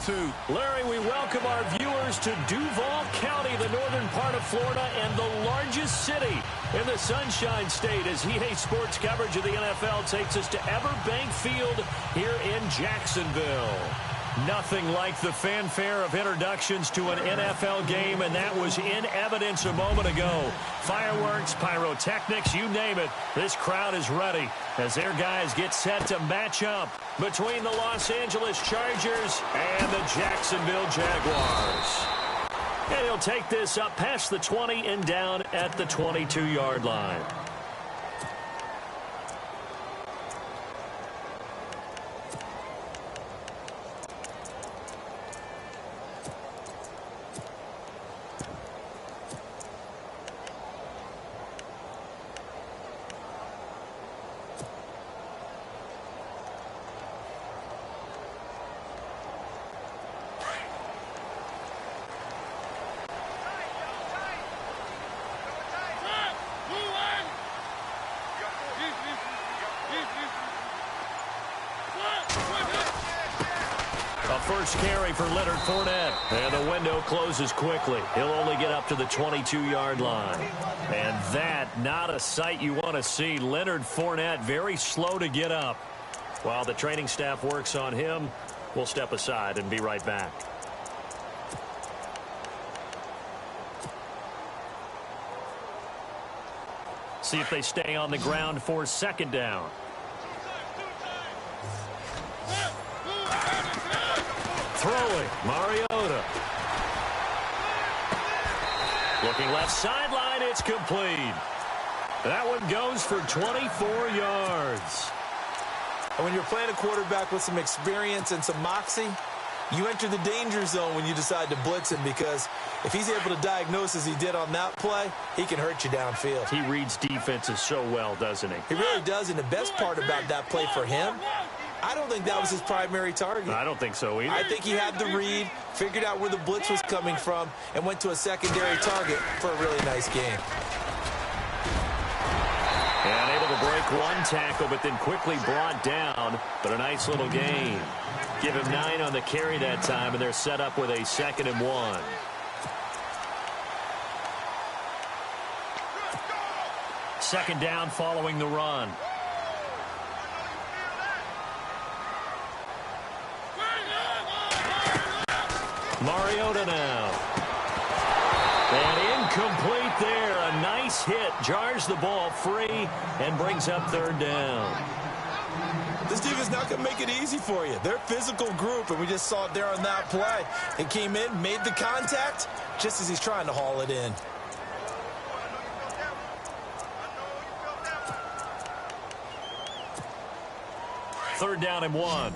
2. Larry, we welcome our viewers to Duval County, the northern part of Florida, and the largest city in the Sunshine State, as EA Sports coverage of the NFL takes us to Everbank Field here in Jacksonville. Nothing like the fanfare of introductions to an NFL game, and that was in evidence a moment ago. Fireworks, pyrotechnics, you name it. This crowd is ready as their guys get set to match up between the Los Angeles Chargers and the Jacksonville Jaguars. And he'll take this up past the 20 and down at the 22-yard line. First carry for Leonard Fournette. And the window closes quickly. He'll only get up to the 22-yard line. And that, not a sight you want to see. Leonard Fournette very slow to get up. While the training staff works on him, we'll step aside and be right back. See if they stay on the ground for second down. Throwing, Mariota. Looking left sideline, it's complete. That one goes for 24 yards. And when you're playing a quarterback with some experience and some moxie, you enter the danger zone when you decide to blitz him, because if he's able to diagnose as he did on that play, he can hurt you downfield. He reads defenses so well, doesn't he? He really does, and the best part about that play for him, I don't think that was his primary target. I don't think so either. I think he had the read, figured out where the blitz was coming from, and went to a secondary target for a really nice game. And able to break one tackle, but then quickly brought down. But a nice little gain. Give him 9 on the carry that time, and they're set up with a 2nd and 1. Second down following the run. Mariota now. And incomplete there. A nice hit. Jars the ball free and brings up 3rd down. This defense not going to make it easy for you. They're a physical group, and we just saw it there on that play. He came in, made the contact, just as he's trying to haul it in. Third down and 1.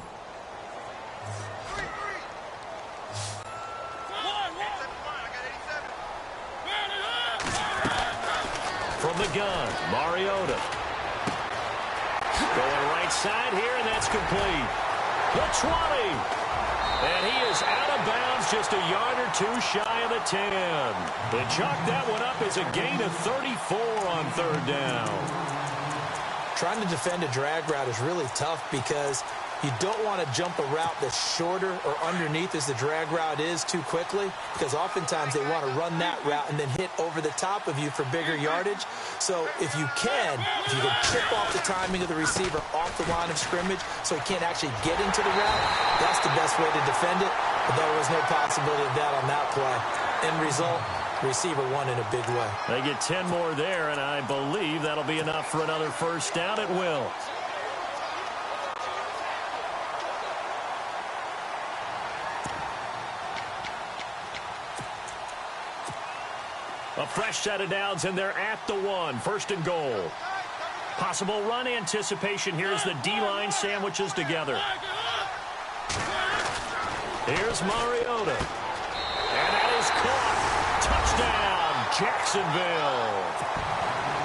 From the gun, Mariota. Going right side here, and that's complete. The 20. And he is out of bounds, just a yard or 2 shy of the 10. They chalk that one up as a gain of 34 on 3rd down. Trying to defend a drag route is really tough, because you don't want to jump a route that's shorter or underneath as the drag route is too quickly, because oftentimes they want to run that route and then hit over the top of you for bigger yardage. So if you can chip off the timing of the receiver off the line of scrimmage so he can't actually get into the route, that's the best way to defend it. But there was no possibility of that on that play. End result, receiver won in a big way. They get 10 more there, and I believe that'll be enough for another first down. It will. A fresh set of downs, and they're at the 1. 1st and goal. Possible run anticipation here as the D-line sandwiches together. Here's Mariota. And that is caught. Touchdown, Jacksonville.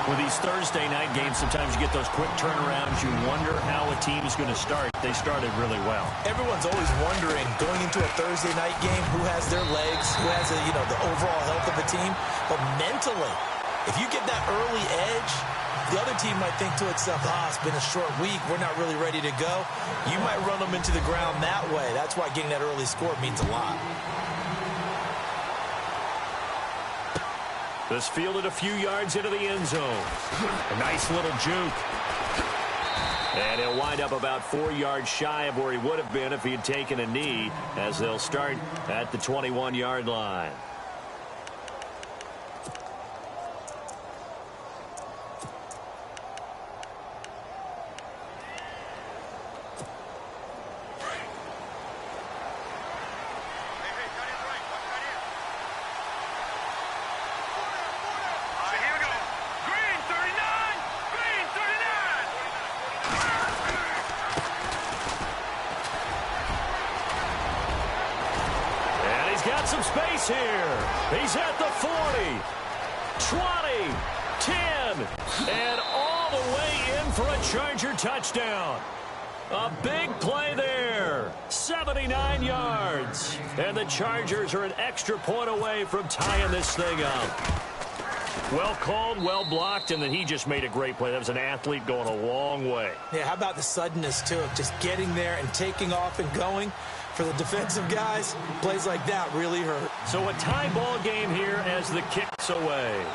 With these Thursday night games, sometimes you get those quick turnarounds. You wonder how a team is going to start. They started really well. Everyone's always wondering, going into a Thursday night game, who has their legs, who has the overall health of a team. But mentally, if you get that early edge, The other team might think to itself, it's been a short week. We're not really ready to go. You might run them into the ground that way. That's why getting that early score means a lot. This fielded a few yards into the end zone. A nice little juke. And he'll wind up about 4 yards shy of where he would have been if he had taken a knee, as they'll start at the 21-yard line. Got some space here. He's at the 40, 20, 10, and all the way in for a Charger touchdown. A big play there. 79 yards. And the Chargers are an extra point away from tying this thing up. Well called, well blocked, and then he just made a great play. That was an athlete going a long way. Yeah, how about the suddenness to it? Just getting there and taking off and going. For the defensive guys, plays like that really hurt. So a tie ball game here as the kick's away.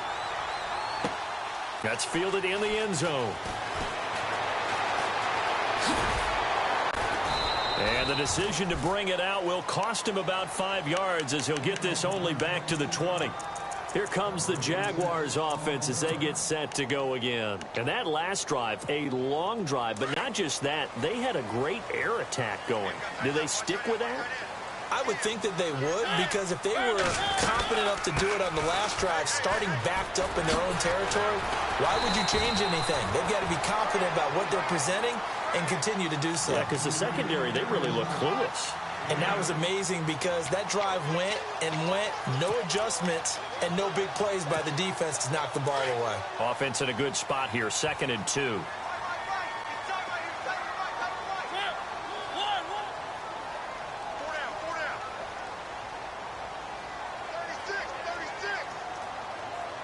That's fielded in the end zone. And the decision to bring it out will cost him about 5 yards, as he'll get this only back to the 20. Here comes the Jaguars offense as they get set to go again. And that last drive, a long drive, but not just that. They had a great air attack going. Do they stick with that? I would think that they would, because if they were confident enough to do it on the last drive, starting backed up in their own territory, why would you change anything? They've got to be confident about what they're presenting and continue to do so. Yeah, because the secondary, they really look clueless. And that was amazing because that drive went and went, no adjustments, and no big plays by the defense to knock the ball away. Offense in a good spot here, 2nd and 2.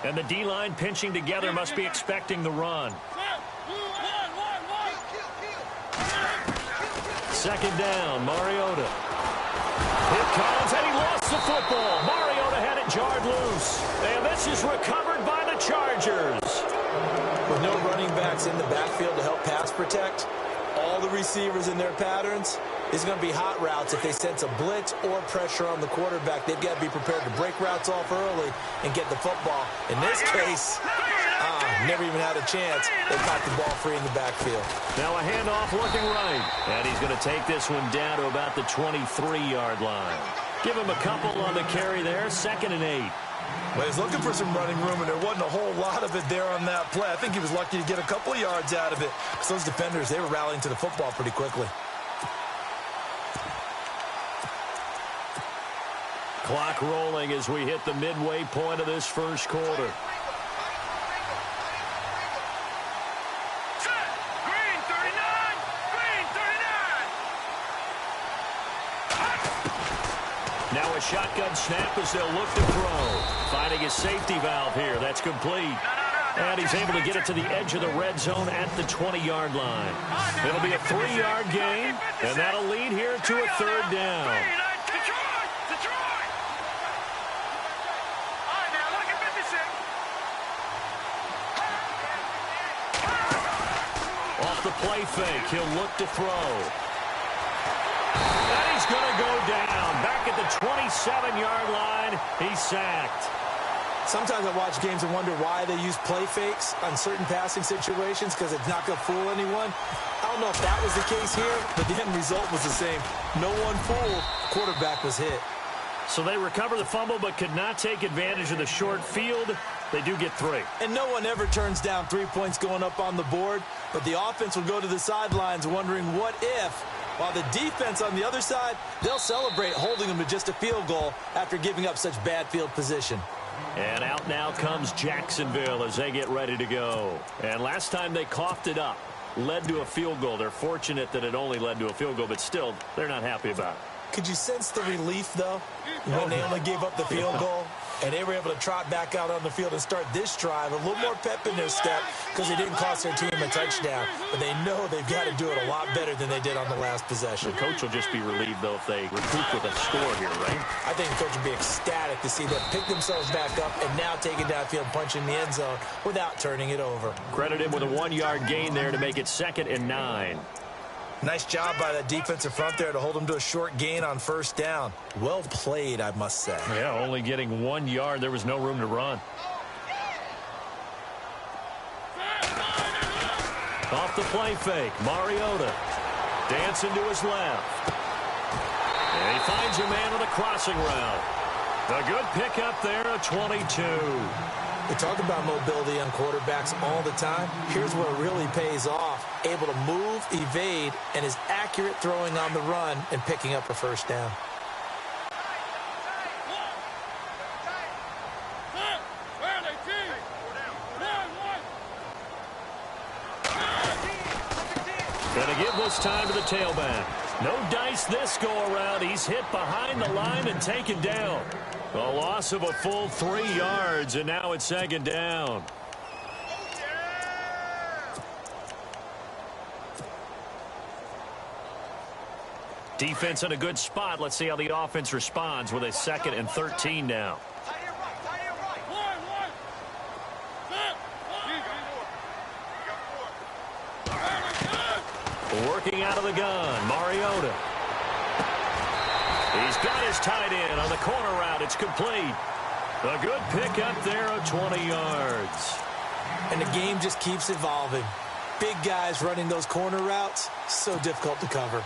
And the D-line pinching together must be expecting the run. 2nd down, Mariota. Here comes, and he lost the football. Mariota had it jarred loose. And this is recovered by the Chargers. With no running backs in the backfield to help pass protect, all the receivers in their patterns, it's going to be hot routes. If they sense a blitz or pressure on the quarterback, they've got to be prepared to break routes off early and get the football. In this case, never even had a chance. They caught the ball free in the backfield. Now a handoff looking right. And he's going to take this one down to about the 23-yard line. Give him a couple on the carry there. 2nd and 8. Well, he's looking for some running room, and there wasn't a whole lot of it there on that play. I think he was lucky to get a couple of yards out of it, because those defenders, they were rallying to the football pretty quickly. Clock rolling as we hit the midway point of this first quarter. Now a shotgun snap as they'll look to throw. Finding his safety valve here. That's complete. And he's able to get it to the edge of the red zone at the 20-yard line. It'll be a 3-yard gain, and that'll lead here to a 3rd down. Off the play fake, he'll look to throw. And he's going to go down. Back at the 27-yard line, he's sacked. Sometimes I watch games and wonder why they use play fakes on certain passing situations, because it's not going to fool anyone. I don't know if that was the case here, but the end result was the same. No one fooled. Quarterback was hit. So they recover the fumble but could not take advantage of the short field. They do get 3. And no one ever turns down 3 points going up on the board, but the offense will go to the sidelines wondering what if, while the defense on the other side, they'll celebrate holding them to just a field goal after giving up such bad field position. And out now comes Jacksonville as they get ready to go. And last time they coughed it up, led to a field goal. They're fortunate that it only led to a field goal, but still, they're not happy about it. Could you sense the relief, though, when they only gave up the field goal? And they were able to trot back out on the field and start this drive. A little more pep in their step because they didn't cost their team a touchdown. But they know they've got to do it a lot better than they did on the last possession. The coach will just be relieved, though, if they recoup with a score here, right? I think the coach would be ecstatic to see them pick themselves back up and now take it downfield, punch in the end zone without turning it over. Credit him with a 1-yard gain there to make it 2nd and 9. Nice job by that defensive front there to hold them to a short gain on first down. Well played, I must say. Yeah, only getting 1 yard. There was no room to run. Off the play fake, Mariota. Dancing to his left. And he finds a man on a crossing route. A good pickup there, a 22. We talk about mobility on quarterbacks all the time. Here's where it really pays off. Able to move, evade, and is accurate throwing on the run and picking up a first down. Going to give this time to the tailback. No dice this go-around. He's hit behind the line and taken down. A loss of a full 3 yards, and now it's 2nd down. Defense in a good spot. Let's see how the offense responds with a 2nd and 13 now. Working out of the gun, Mariota. He's got his tight end on the corner route. It's complete. A good pickup there of 20 yards. And the game just keeps evolving. Big guys running those corner routes, so difficult to cover.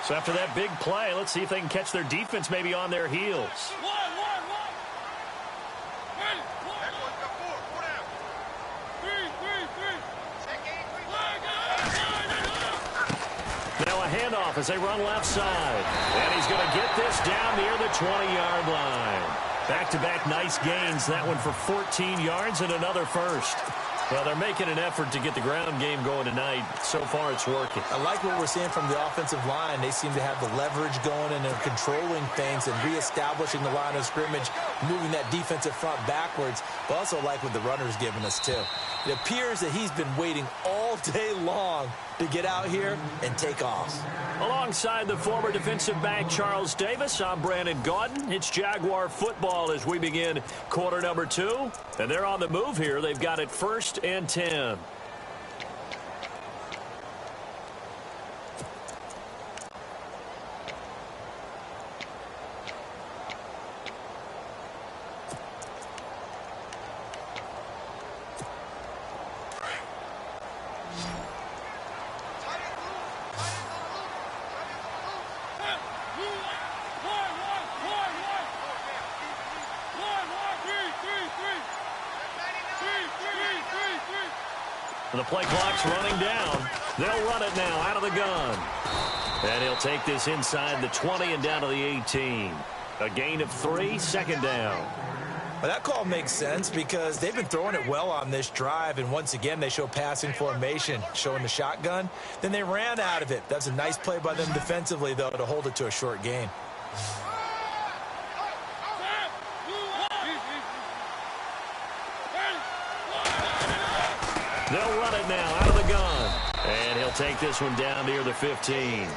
So after that big play, let's see if they can catch their defense maybe on their heels. Now a handoff as they run left side. And he's going to get this down near the 20-yard line. Back-to-back nice gains. That one for 14 yards and another first. Well, they're making an effort to get the ground game going tonight. So far, it's working. I like what we're seeing from the offensive line. They seem to have the leverage going and they're controlling things and reestablishing the line of scrimmage, moving that defensive front backwards. But also like what the runner's giving us, too. It appears that he's been waiting all day long to get out here and take off. Alongside the former defensive back Charles Davis, I'm Brandon Gaudin. It's Jaguar football as we begin quarter number 2. And they're on the move here. They've got it 1st and 10. The play clock's running down. They'll run it now out of the gun. And he'll take this inside the 20 and down to the 18. A gain of 3, 2nd down. Well, that call makes sense because they've been throwing it well on this drive, and once again they show passing formation, showing the shotgun. Then they ran out of it. That's a nice play by them defensively, though, to hold it to a short gain. They'll run it now out of the gun. And he'll take this one down near the 15.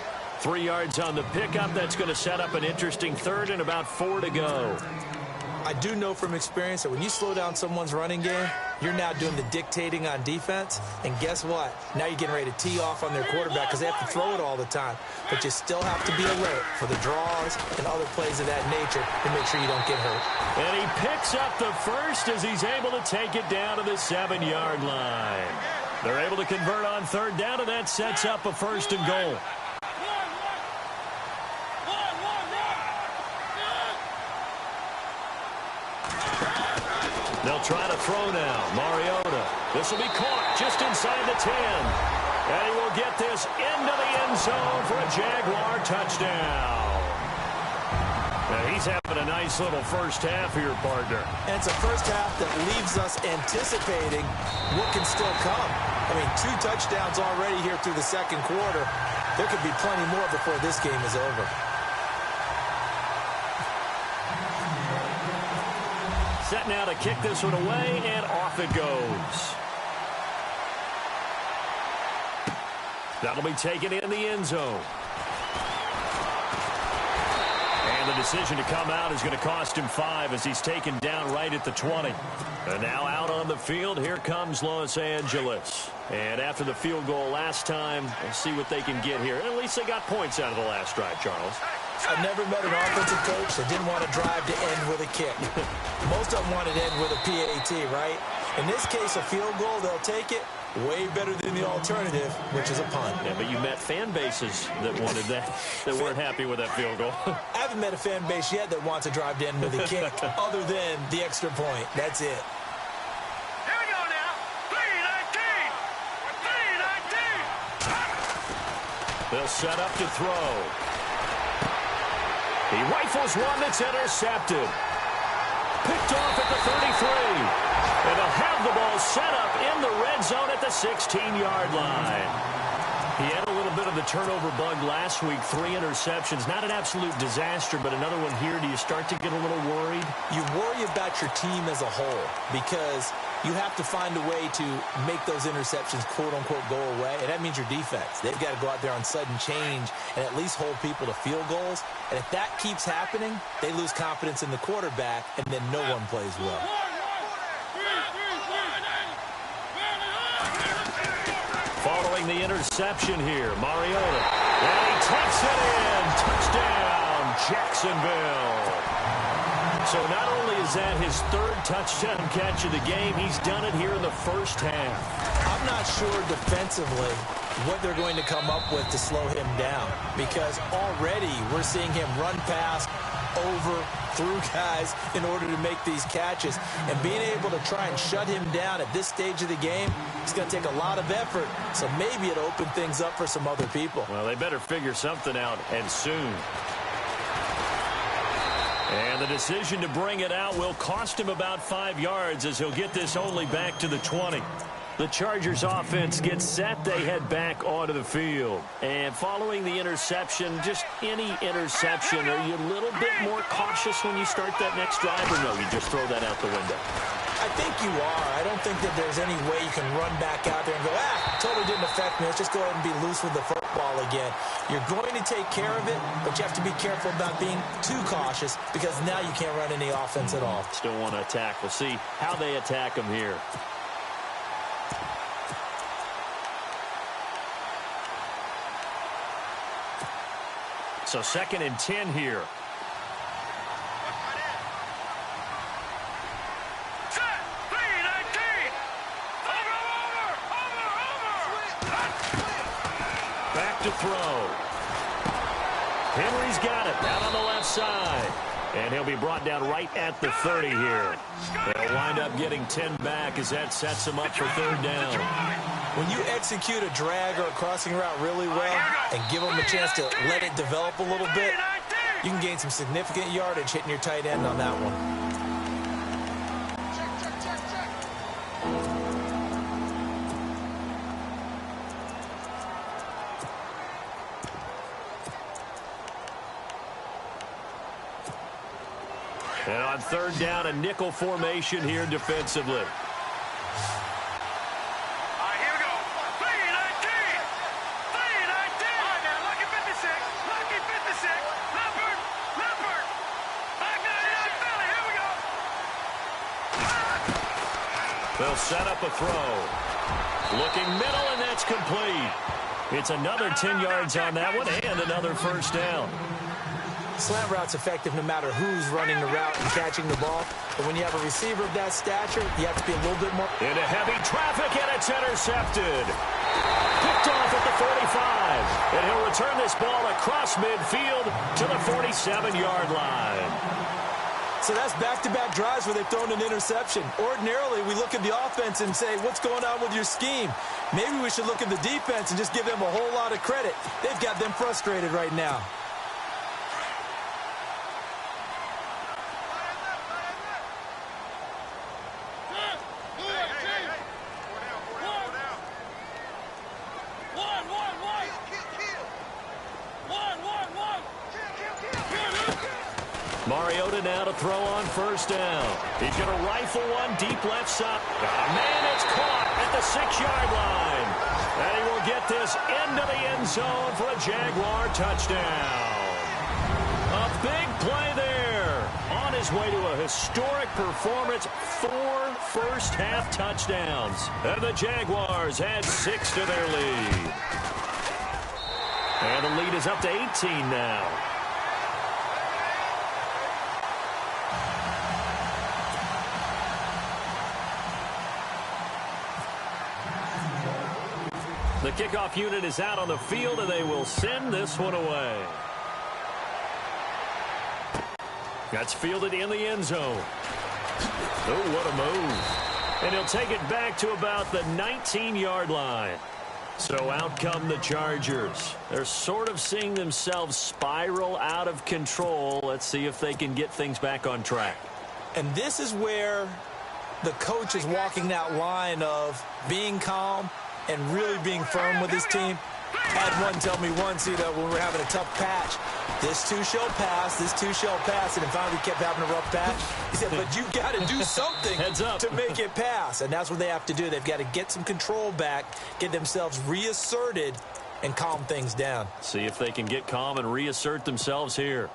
3 yards on the pickup. That's going to set up an interesting 3rd and about 4 to go. I do know from experience that when you slow down someone's running game, you're now doing the dictating on defense. And guess what? Now you're getting ready to tee off on their quarterback because they have to throw it all the time. But you still have to be alert for the draws and other plays of that nature to make sure you don't get hurt. And he picks up the first as he's able to take it down to the 7-yard line. They're able to convert on 3rd down, and that sets up a 1st and goal. They'll try to throw now. Mariota. This will be caught just inside the 10. And he will get this into the end zone for a Jaguar touchdown. Now he's having a nice little first half here, partner. And it's a first half that leaves us anticipating what can still come. I mean, 2 touchdowns already here through the second quarter. There could be plenty more before this game is over. Set now to kick this one away, and off it goes. That'll be taken in the end zone. And the decision to come out is going to cost him 5 as he's taken down right at the 20. And now out on the field, here comes Los Angeles. And after the field goal last time, we'll see what they can get here. And at least they got points out of the last drive, Charles. I've never met an offensive coach that didn't want to drive to end with a kick. Most of them wanted to end with a PAT, right? In this case, a field goal, they'll take it. Way better than the alternative, which is a punt. Yeah, but you met fan bases that wanted that, that weren't happy with that field goal. I haven't met a fan base yet that wants to drive to end with a kick other than the extra point. That's it. Here we go now. 3-19. 3-19. They'll set up to throw. He rifles one that's intercepted. Picked off at the 33. And they'll have the ball set up in the red zone at the 16-yard line. He had a little bit of the turnover bug last week, 3 interceptions. Not an absolute disaster, but another one here. Do you start to get a little worried? You worry about your team as a whole because you have to find a way to make those interceptions, quote-unquote, go away, and that means your defense. They've got to go out there on sudden change and at least hold people to field goals. And if that keeps happening, they lose confidence in the quarterback, and then no one plays well. Following the interception here, Mariota. And he takes it in. Touchdown, Jacksonville. So not only is that his 3rd touchdown catch of the game, he's done it here in the first half. I'm not sure defensively what they're going to come up with to slow him down because already we're seeing him run past, over, through guys in order to make these catches. And being able to try and shut him down at this stage of the game, it's going to take a lot of effort. So maybe it'll open things up for some other people. Well, they better figure something out, and soon. And the decision to bring it out will cost him about 5 yards as he'll get this only back to the 20. The Chargers offense gets set. They head back onto the field. And following the interception, just any interception, are you a little bit more cautious when you start that next drive, or no, you just throw that out the window? I think you are. I don't think that there's any way you can run back out there and go, totally didn't affect me. Let's just go ahead and be loose with the football again. You're going to take care of it, but you have to be careful about being too cautious because now you can't run any offense at all. Still want to attack. We'll see how they attack him here. So 2nd and 10 here. Set. 3-19. Over. Back to throw. Henry's got it out on the left side. And he'll be brought down right at the 30 here. They'll wind up getting 10 back as that sets him up for 3rd down. When you execute a drag or a crossing route really well and give them a chance to let it develop a little bit, you can gain some significant yardage hitting your tight end on that one. And on 3rd down, a nickel formation here defensively. They'll set up a throw. Looking middle, and that's complete. It's another 10 yards on that one and another 1st down. Slant route's effective no matter who's running the route and catching the ball. But when you have a receiver of that stature, you have to be a little bit more. Into heavy traffic, and it's intercepted. Picked off at the 45. And he'll return this ball across midfield to the 47-yard line. So that's back-to-back drives where they've thrown an interception. Ordinarily, we look at the offense and say, what's going on with your scheme? Maybe we should look at the defense and just give them a whole lot of credit. They've got them frustrated right now. Mariota now to throw on first down. He's going to rifle one deep left side. Oh, man, it's caught at the 6-yard line. And he will get this into the end zone for a Jaguar touchdown. A big play there. On his way to a historic performance, 4 first-half touchdowns. And the Jaguars add 6 to their lead. And the lead is up to 18 now. The kickoff unit is out on the field, and they will send this one away. That's fielded in the end zone. Oh, what a move. And he'll take it back to about the 19-yard line. So out come the Chargers. They're sort of seeing themselves spiral out of control. Let's see if they can get things back on track. And this is where the coach is walking that line of being calm and really being firm with his team. Had one tell me once, when we're having a tough patch, this too shall pass, this too shall pass, and then finally kept having a rough patch. He said, but you got to do something to make it pass, and that's what they have to do. They've got to get some control back, get themselves reasserted, and calm things down. See if they can get calm and reassert themselves here.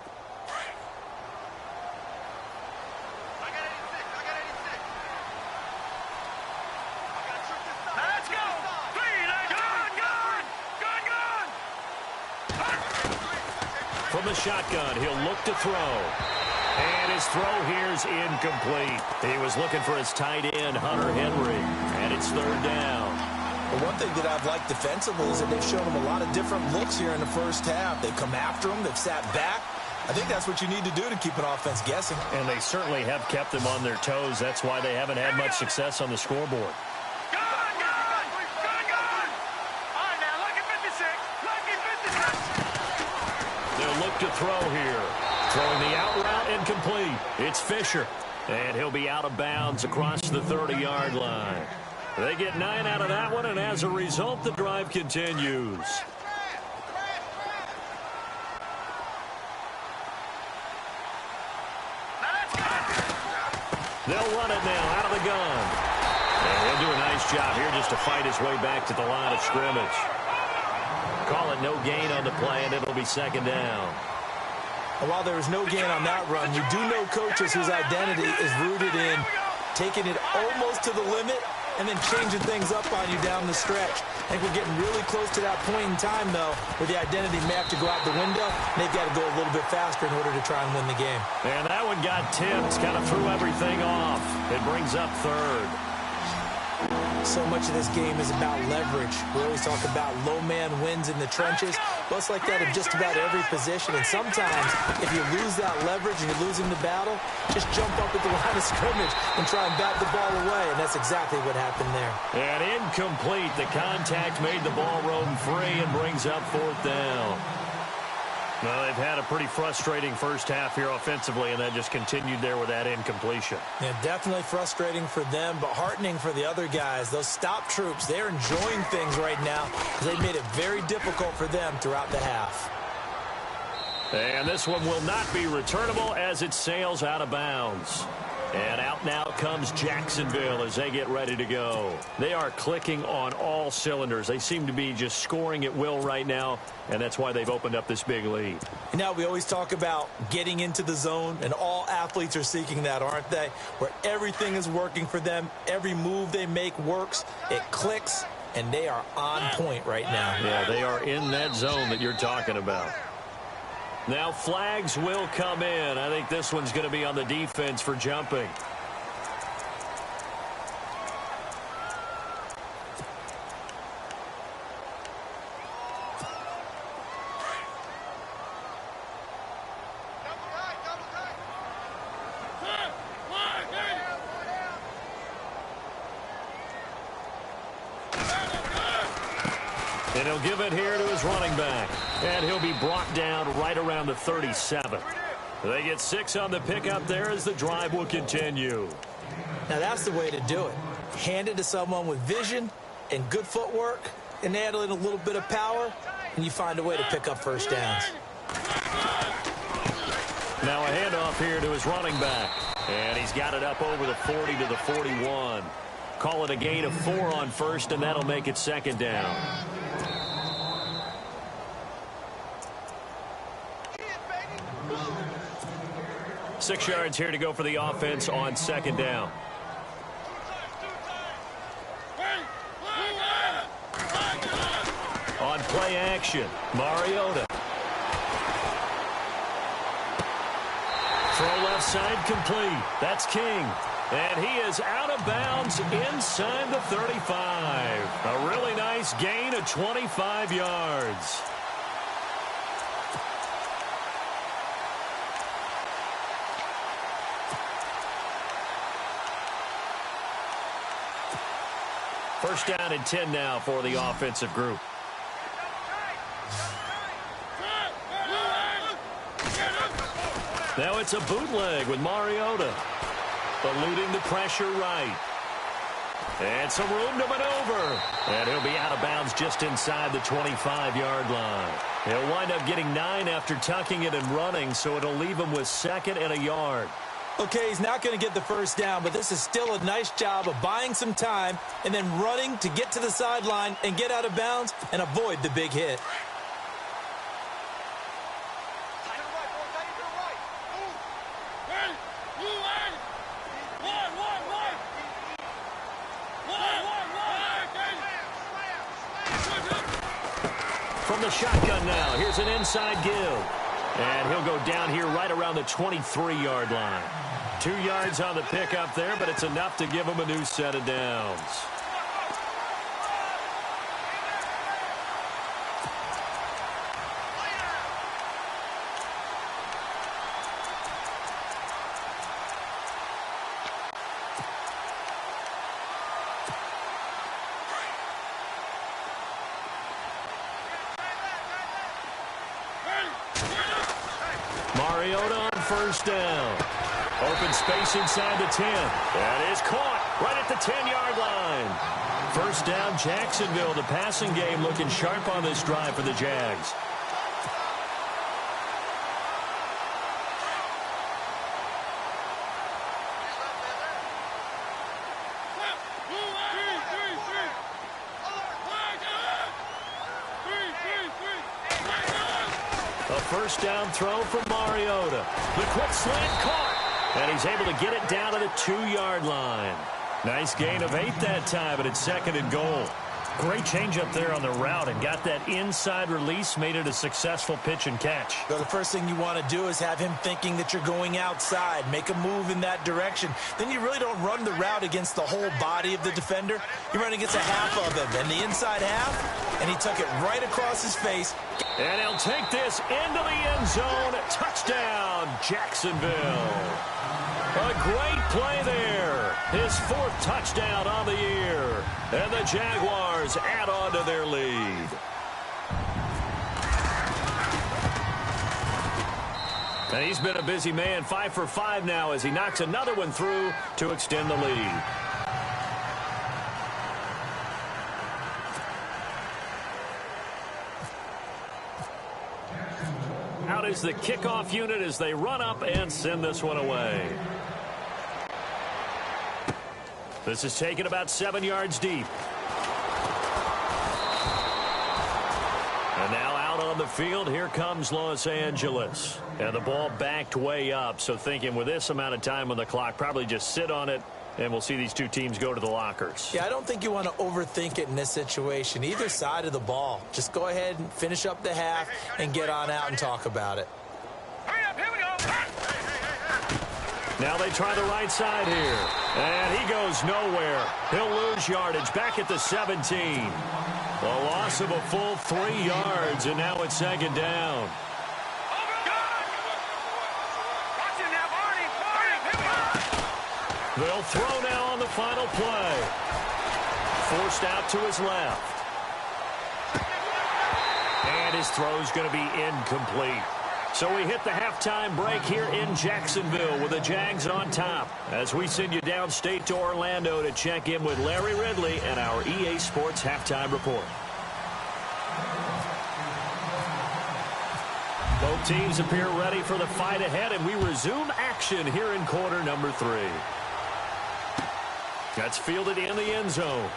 From the shotgun, he'll look to throw. And his throw here's incomplete. He was looking for his tight end, Hunter Henry. And it's third down. Well, one thing that I've liked defensively is that they've shown him a lot of different looks here in the first half. They've come after him. They've sat back. I think that's what you need to do to keep an offense guessing. And they certainly have kept them on their toes. That's why they haven't had much success on the scoreboard. Look to throw here. Throwing the out route incomplete. It's Fisher. And he'll be out of bounds across the 30-yard line. They get 9 out of that one, and as a result, the drive continues. They'll run it now out of the gun. And he'll do a nice job here just to fight his way back to the line of scrimmage. Call it no gain on the play, and it'll be second down. And while there is no gain on that run, you do know coaches whose identity is rooted in taking it almost to the limit and then changing things up on you down the stretch. I think we're getting really close to that point in time, though, where the identity may have to go out the window, and they've got to go a little bit faster in order to try and win the game. And that one got tipped, kind of threw everything off. It brings up third. So much of this game is about leverage. We always talk about low man wins in the trenches. Well, it's like that in just about every position. And sometimes, if you lose that leverage and you're losing the battle, just jump up at the line of scrimmage and try and bat the ball away. And that's exactly what happened there. And incomplete. The contact made the ball roam free and brings up fourth down. Well, they've had a pretty frustrating first half here offensively, and that just continued there with that incompletion. Yeah, definitely frustrating for them, but heartening for the other guys. Those stop troops, they're enjoying things right now because they've made it very difficult for them throughout the half. And this one will not be returnable as it sails out of bounds. And out now comes Jacksonville as they get ready to go. They are clicking on all cylinders. They seem to be just scoring at will right now, and that's why they've opened up this big lead. And now we always talk about getting into the zone, and all athletes are seeking that, aren't they? Where everything is working for them. Every move they make works. It clicks, and they are on point right now. Yeah, they are in that zone that you're talking about. Now flags will come in. I think this one's going to be on the defense for jumping. And he'll give it here to his running back. And he'll be brought down right around the 37. They get 6 on the pickup there as the drive will continue. Now that's the way to do it. Hand it to someone with vision and good footwork, and add in a little bit of power, and you find a way to pick up first downs. Now a handoff here to his running back. And he's got it up over the 40 to the 41. Call it a gain of 4 on first, and that'll make it second down. Six yards here to go for the offense on second down. On play action, Mariota. Throw left side complete. That's King. And he is out of bounds inside the 35. A really nice gain of 25 yards. First down and 10 now for the offensive group. Now it's a bootleg with Mariota. Eluding the pressure right. And some room to maneuver. And he'll be out of bounds just inside the 25-yard line. He'll wind up getting 9 after tucking it and running, so it'll leave him with second and a yard. Okay, he's not going to get the first down, but this is still a nice job of buying some time and then running to get to the sideline and get out of bounds and avoid the big hit. From the shotgun now, here's an inside give. And he'll go down here right around the 23-yard line. 2 yards on the pickup there, but it's enough to give him a new set of downs. Mariota on first down. Open space inside the 10. That is caught right at the 10-yard line. First down, Jacksonville. The passing game looking sharp on this drive for the Jags. A first down throw from Mariota. The quick slant caught. And he's able to get it down to the 2-yard line. Nice gain of 8 that time, but it's second and goal. Great change up there on the route and got that inside release, made it a successful pitch and catch. So the first thing you want to do is have him thinking that you're going outside, make a move in that direction. Then you really don't run the route against the whole body of the defender. You run against a half of him, and the inside half, and he took it right across his face. And he'll take this into the end zone. Touchdown, Jacksonville. A great play there. His 4th touchdown on the year. And the Jaguars add on to their lead. And he's been a busy man, 5 for 5 now as he knocks another one through to extend the lead. Out is the kickoff unit as they run up and send this one away. This is taken about 7 yards deep. And now out on the field, here comes Los Angeles. And the ball backed way up, so thinking with this amount of time on the clock, probably just sit on it, and we'll see these two teams go to the lockers. Yeah, I don't think you want to overthink it in this situation, either side of the ball. Just go ahead and finish up the half and get on out and talk about it. Hurry up, here we go. Now they try the right side here. And he goes nowhere. He'll lose yardage back at the 17. A loss of a full 3 yards, and now it's second down. They'll throw now on the final play. Forced out to his left. And his throw's going to be incomplete. So we hit the halftime break here in Jacksonville with the Jags on top. As we send you downstate to Orlando to check in with Larry Ridley and our EA Sports Halftime Report. Both teams appear ready for the fight ahead, and we resume action here in quarter number 3. That's fielded in the end zone.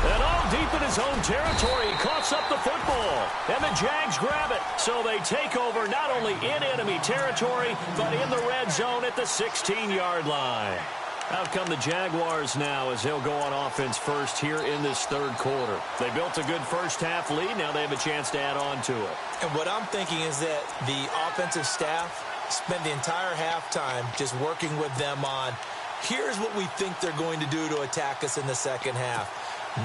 And deep in his own territory, he coughs up the football. And the Jags grab it. So they take over not only in enemy territory, but in the red zone at the 16-yard line. Out come the Jaguars now as they'll go on offense first here in this third quarter. They built a good first-half lead. Now they have a chance to add on to it. And what I'm thinking is that the offensive staff spent the entire halftime just working with them on, here's what we think they're going to do to attack us in the second half.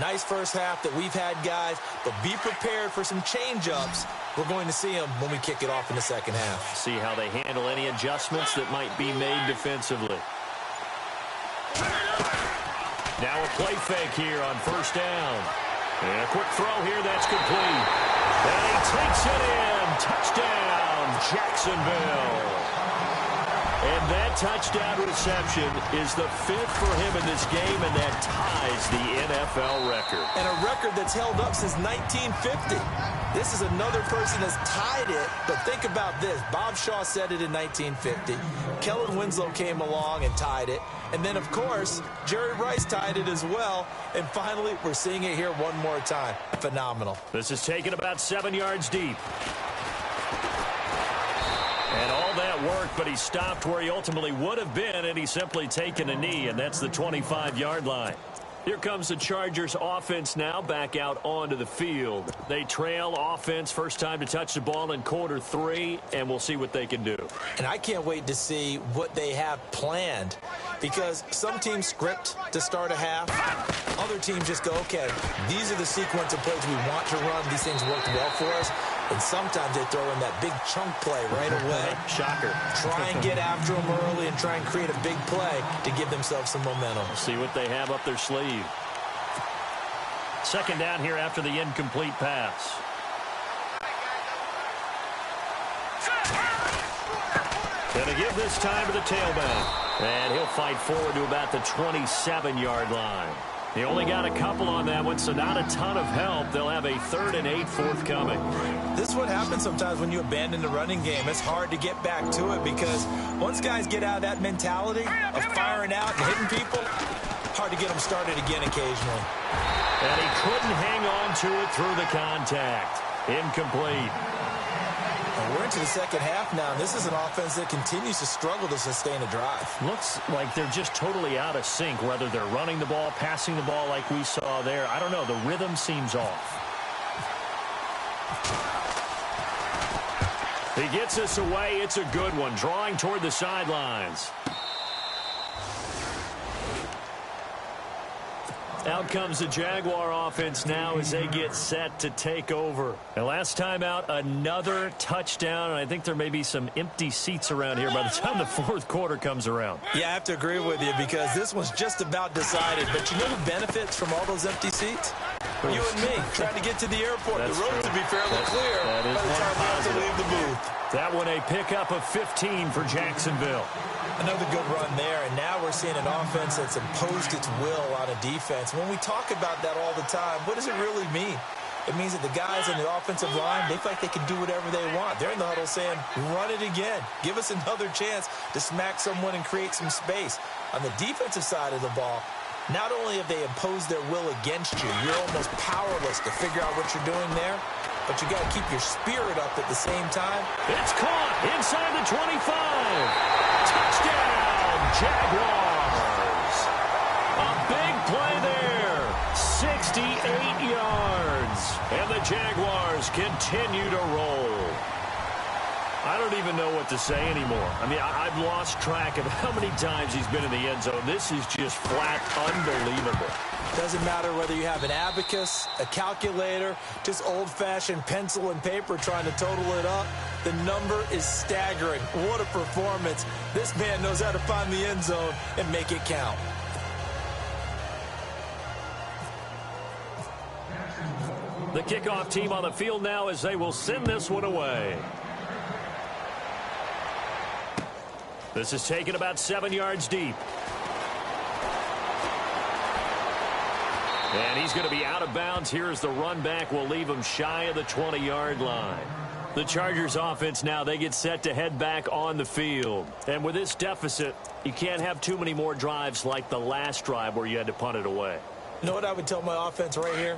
Nice first half that we've had, guys, but be prepared for some change-ups. We're going to see them when we kick it off in the second half. See how they handle any adjustments that might be made defensively. Now a play fake here on first down. And a quick throw here that's complete. And he takes it in. Touchdown, Jacksonville. And that touchdown reception is the 5th for him in this game, and that ties the NFL record. And a record that's held up since 1950. This is another person that's tied it, but think about this. Bob Shaw said it in 1950. Kellen Winslow came along and tied it. And then, of course, Jerry Rice tied it as well. And finally, we're seeing it here one more time. Phenomenal. This is taken about 7 yards deep. And all that worked, but he stopped where he ultimately would have been, and he's simply taken a knee, and that's the 25-yard line. Here comes the Chargers offense now back out onto the field. They trail offense first time to touch the ball in quarter 3, and we'll see what they can do. And I can't wait to see what they have planned, because some teams script to start a half. Other teams just go, okay, these are the sequence of plays we want to run. These things worked well for us. And sometimes they throw in that big chunk play right away. Shocker. Try and get after them early and try and create a big play to give themselves some momentum. We'll see what they have up their sleeve. Second down here after the incomplete pass. Gonna give this time to the tailback. And he'll fight forward to about the 27-yard line. He only got a couple on that one, so not a ton of help. They'll have a 3rd and 8 forthcoming. This is what happens sometimes when you abandon the running game. It's hard to get back to it because once guys get out of that mentality of firing out and hitting people, hard to get them started again occasionally. And he couldn't hang on to it through the contact. Incomplete. And we're into the second half now, and this is an offense that continues to struggle to sustain a drive. Looks like they're just totally out of sync, whether they're running the ball, passing the ball like we saw there. I don't know. The rhythm seems off. He gets us away. It's a good one. Drawing toward the sidelines. Out comes the Jaguar offense now as they get set to take over. And last time out, another touchdown. And I think there may be some empty seats around here by the time the fourth quarter comes around. Yeah, I have to agree with you because this one's just about decided. But you know who benefits from all those empty seats? You and me, trying to get to the airport. That's the roads true. to be fairly clear by the time we have to leave the booth. That one a pickup of 15 for Jacksonville. Another good run there, and now we're seeing an offense that's imposed its will on a defense. When we talk about that all the time, what does it really mean? It means that the guys in the offensive line, they feel like they can do whatever they want. They're in the huddle saying, run it again. Give us another chance to smack someone and create some space. On the defensive side of the ball, not only have they imposed their will against you, you're almost powerless to figure out what you're doing there, but you got to keep your spirit up at the same time. It's caught inside the 25. Touchdown, Jaguars. A big play there. 68 yards. And the Jaguars continue to roll. I don't even know what to say anymore. I mean, I've lost track of how many times he's been in the end zone. This is just flat unbelievable. Doesn't matter whether you have an abacus, a calculator, just old-fashioned pencil and paper trying to total it up. The number is staggering. What a performance. This man knows how to find the end zone and make it count. The kickoff team on the field now as they will send this one away. This is taken about 7 yards deep. And he's going to be out of bounds. Here as the run back will leave him shy of the 20-yard line. The Chargers offense now, they get set to head back on the field. And with this deficit, you can't have too many more drives like the last drive where you had to punt it away. You know what I would tell my offense right here?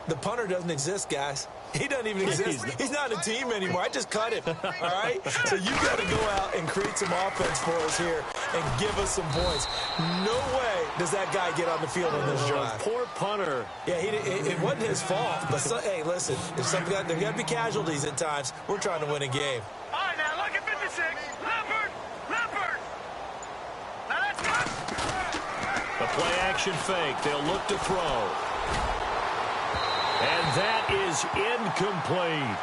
The punter doesn't exist, guys. He doesn't even exist. He's not a team anymore. I just cut him, all right? So you got to go out and create some offense for us here and give us some points. No way does that guy get on the field on this drive. Poor punter. Yeah, it wasn't his fault. But, hey, listen, there got to be casualties at times. We're trying to win a game. All right, now look at 56. Leopard. Now that's good. The play-action fake. They'll look to throw. And that is incomplete.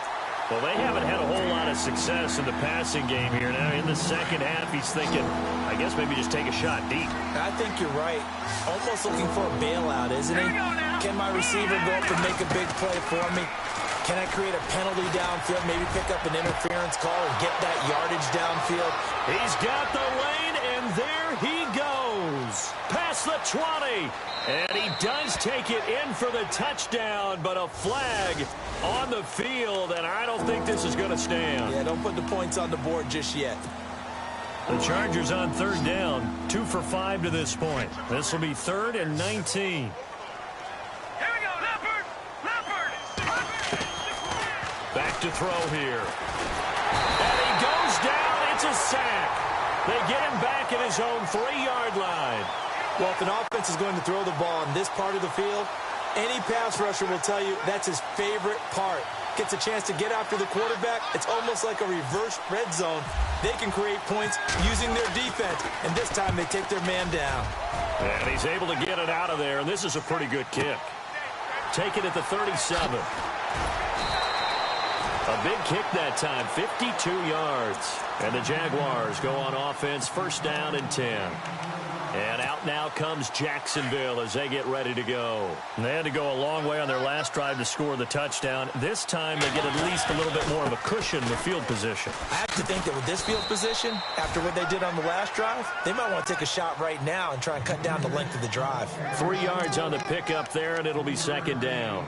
Well, they haven't had a whole lot of success in the passing game here. Now, in the second half, he's thinking, I guess maybe just take a shot deep. I think you're right. Almost looking for a bailout, isn't he? Can my receiver go up and make a big play for me? Can I create a penalty downfield, maybe pick up an interference call and get that yardage downfield? He's got the lane, and there he goes. Past the 20. And he does take it in for the touchdown, but a flag on the field, and I don't think this is going to stand. Yeah, don't put the points on the board just yet. The Chargers on third down, 2 for 5 to this point. This will be 3rd and 19. Here we go, Leopard. Back to throw here. And he goes down. It's a sack. They get him back at his own 3-yard line. Well, if an offense is going to throw the ball in this part of the field, any pass rusher will tell you that's his favorite part. Gets a chance to get after the quarterback. It's almost like a reverse red zone. They can create points using their defense, and this time they take their man down. And he's able to get it out of there, and this is a pretty good kick. Take it at the 37. A big kick that time, 52 yards. And the Jaguars go on offense, 1st down and 10. And out now comes Jacksonville as they get ready to go. And they had to go a long way on their last drive to score the touchdown. This time they get at least a little bit more of a cushion with field position. I have to think that with this field position, after what they did on the last drive, they might want to take a shot right now and try and cut down the length of the drive. 3 yards on the pickup there, and it'll be 2nd down.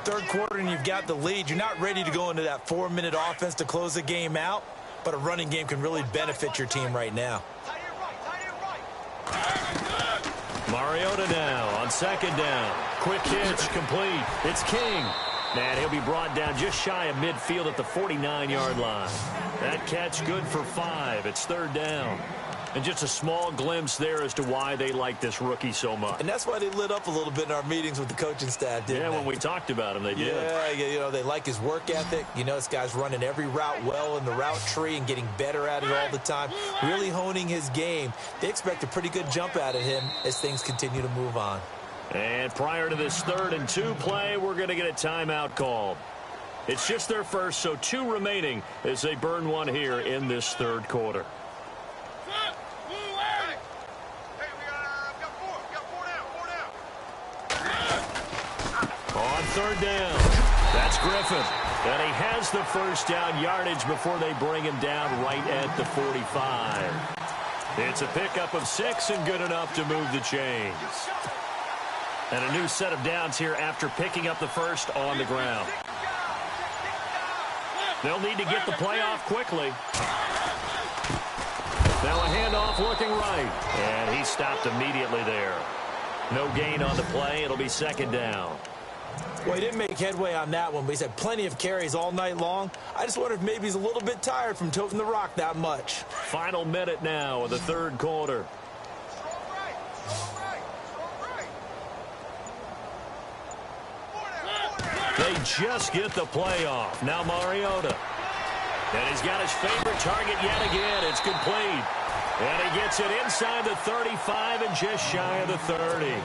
Third quarter and you've got the lead. You're not ready to go into that 4-minute offense to close the game out, but a running game can really benefit your team right now. Mariota now on 2nd down. Quick hitch, complete. It's King. And he'll be brought down just shy of midfield at the 49-yard line. That catch good for 5. It's 3rd down. And just a small glimpse there as to why they like this rookie so much. And that's why they lit up a little bit in our meetings with the coaching staff, didn't they? Yeah, when we talked about him, they did. Yeah, you know, they like his work ethic. You know, this guy's running every route well in the route tree and getting better at it all the time, really honing his game. They expect a pretty good jump out of him as things continue to move on. And prior to this 3rd and 2 play, we're going to get a timeout called. It's just their first, so 2 remaining as they burn one here in this 3rd quarter. On 3rd down, that's Griffin. And he has the 1st down yardage before they bring him down right at the 45. It's a pickup of 6 and good enough to move the chains. And a new set of downs here after picking up the 1st on the ground. They'll need to get the play off quickly. Now a handoff looking right. And he stopped immediately there. No gain on the play. It'll be 2nd down. Well, he didn't make headway on that one, but he's had plenty of carries all night long. I just wonder if maybe he's a little bit tired from toting the rock that much. Final minute now of the 3rd quarter. They just get the play off. Now Mariota. And he's got his favorite target yet again. It's complete. And he gets it inside the 35 and just shy of the 30.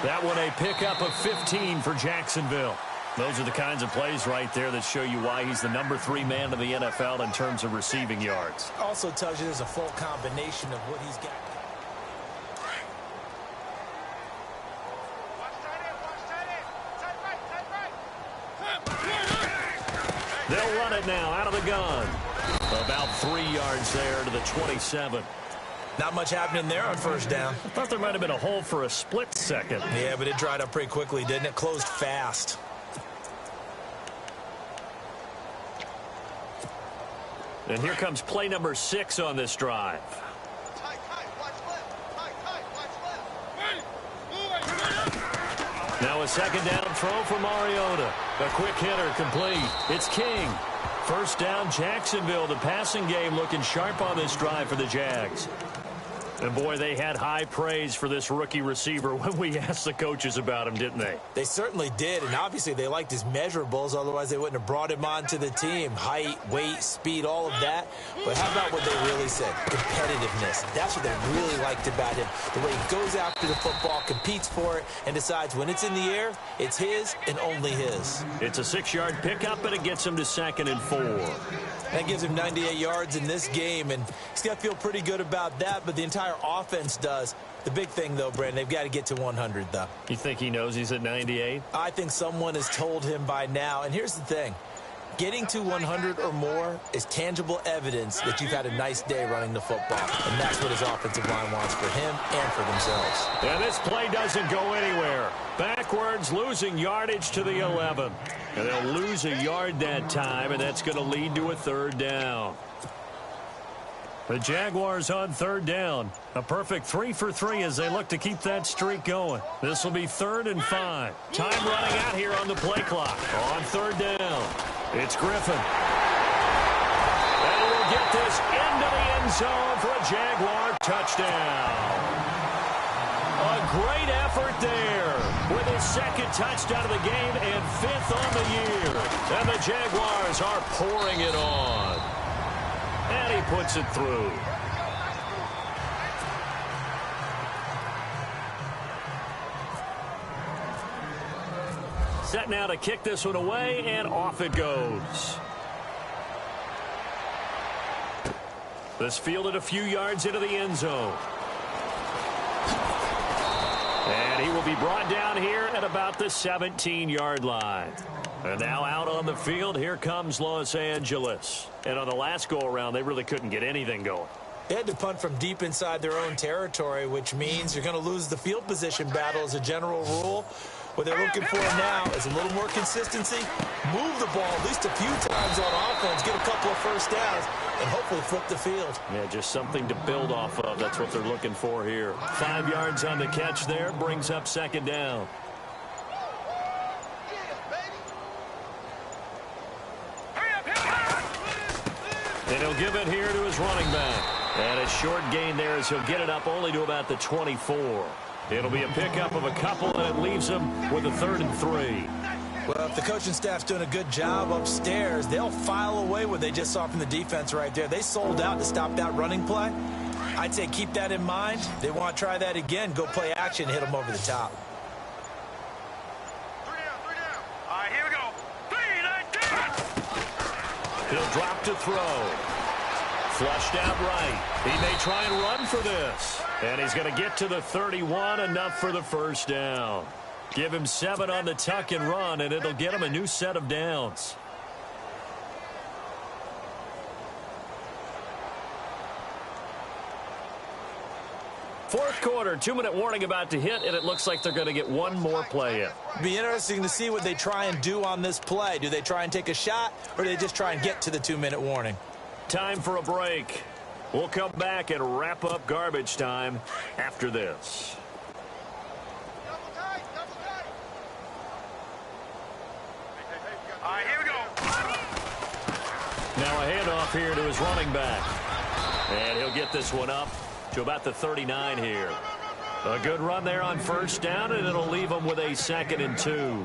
That one a pickup of 15 for Jacksonville. Those are the kinds of plays right there that show you why he's the number 3 man in the NFL in terms of receiving yards. Also tells you there's a full combination of what he's got. They'll run it now out of the gun. About 3 yards there to the 27. Not much happening there on 1st down. I thought there might have been a hole for a split second. Yeah, but it dried up pretty quickly, didn't it? Closed fast. And here comes play number 6 on this drive. Now a second down throw for Mariota. A quick hitter complete. It's King. First down, Jacksonville. The passing game looking sharp on this drive for the Jags. And, boy, they had high praise for this rookie receiver when we asked the coaches about him, didn't they? They certainly did, and obviously they liked his measurables. Otherwise, they wouldn't have brought him onto the team. Height, weight, speed, all of that. But how about what they really said? Competitiveness. That's what they really liked about him. The way he goes after the football, competes for it, and decides when it's in the air, it's his and only his. It's a 6-yard pickup, and it gets him to 2nd and 4. That gives him 98 yards in this game, and he's got to feel pretty good about that, but the entire offense does. The big thing, though, Brandon, they've got to get to 100, though. You think he knows he's at 98? I think someone has told him by now, and here's the thing. Getting to 100 or more is tangible evidence that you've had a nice day running the football, and that's what his offensive line wants for him and for themselves. And this play doesn't go anywhere. Backwards, losing yardage to the 11. And they'll lose a yard that time, and that's going to lead to a 3rd down. The Jaguars on 3rd down. A perfect 3 for 3 as they look to keep that streak going. This will be 3rd and 5. Time running out here on the play clock. On 3rd down, it's Griffin. And we'll get this into the end zone for a Jaguar touchdown. A great effort there with his 2nd touchdown of the game and 5th on the year. And the Jaguars are pouring it on. And he puts it through. Set now to kick this one away, and off it goes. This fielded a few yards into the end zone. And he will be brought down here at about the 17-yard line. And now out on the field, here comes Los Angeles. And on the last go-around, they really couldn't get anything going. They had to punt from deep inside their own territory, which means you're going to lose the field position battle as a general rule. What they're looking for now is a little more consistency, move the ball at least a few times on offense, get a couple of first downs, and hopefully flip the field. Yeah, just something to build off of. That's what they're looking for here. 5 yards on the catch there, brings up 2nd down. And he'll give it here to his running back. And a short gain there as he'll get it up only to about the 24. It'll be a pickup of a couple, and it leaves him with a 3rd and 3. Well, if the coaching staff's doing a good job upstairs, they'll file away what they just saw from the defense right there. They sold out to stop that running play. I'd say keep that in mind. They want to try that again. Go play action, hit them over the top. 3 down. All right, here we go. 3, 19. He'll drop to throw. Flushed out right. He may try and run for this. And he's going to get to the 31, enough for the 1st down. Give him 7 on the tuck and run, and it'll get him a new set of downs. Fourth quarter, 2-minute warning about to hit, and it looks like they're going to get one more play in. Be interesting to see what they try and do on this play. Do they try and take a shot, or do they just try and get to the 2-minute warning? Time for a break. We'll come back and wrap up garbage time after this. All right, here we go. Now a handoff here to his running back. And he'll get this one up to about the 39 here. A good run there on 1st down, and it'll leave him with a 2nd and 2.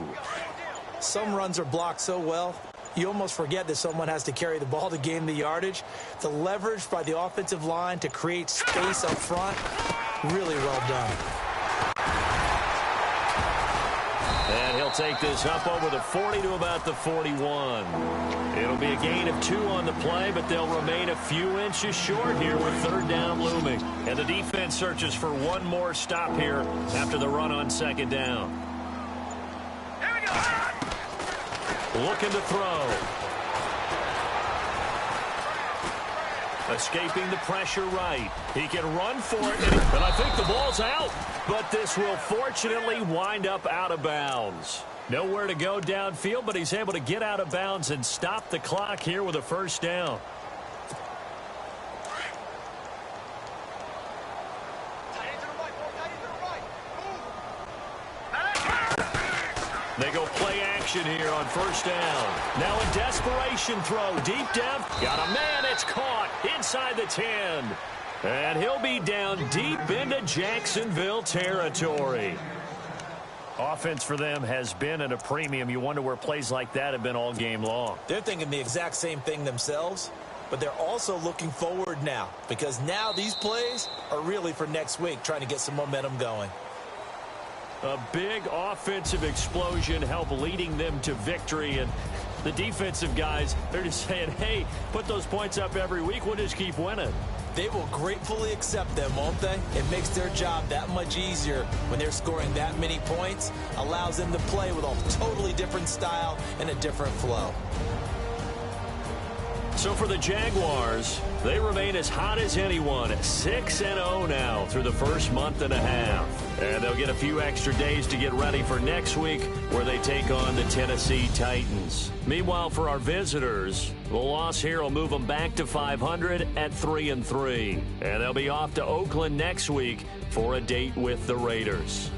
Some runs are blocked so well, you almost forget that someone has to carry the ball to gain the yardage. The leverage by the offensive line to create space up front, really well done. And he'll take this up over the 40 to about the 41. It'll be a gain of 2 on the play, but they'll remain a few inches short here with 3rd down looming. And the defense searches for one more stop here after the run on 2nd down. Here we go. Looking to throw. Escaping the pressure right. He can run for it, and I think the ball's out. But this will fortunately wind up out of bounds. Nowhere to go downfield, but he's able to get out of bounds and stop the clock here with a 1st down. They go play action here on first down. Now a desperation throw. Deep down. Got a man. It's caught inside the 10. And he'll be down deep into Jacksonville territory. Offense for them has been at a premium. You wonder where plays like that have been all game long. They're thinking the exact same thing themselves, but they're also looking forward now because now these plays are really for next week, trying to get some momentum going. A big offensive explosion helped leading them to victory, and the defensive guys, they're just saying, hey, put those points up every week. We'll just keep winning. They will gratefully accept them, won't they? It makes their job that much easier when they're scoring that many points, allows them to play with a totally different style and a different flow. So for the Jaguars, they remain as hot as anyone at 6-0 now through the first month and a half. And they'll get a few extra days to get ready for next week where they take on the Tennessee Titans. Meanwhile, for our visitors, the loss here will move them back to 500 at 3-3. And they'll be off to Oakland next week for a date with the Raiders.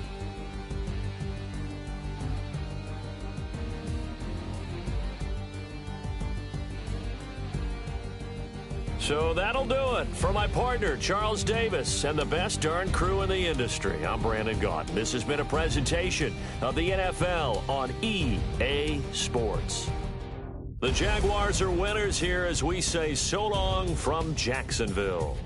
So that'll do it for my partner, Charles Davis, and the best darn crew in the industry. I'm Brandon Gaunt. This has been a presentation of the NFL on EA Sports. The Jaguars are winners here as we say so long from Jacksonville.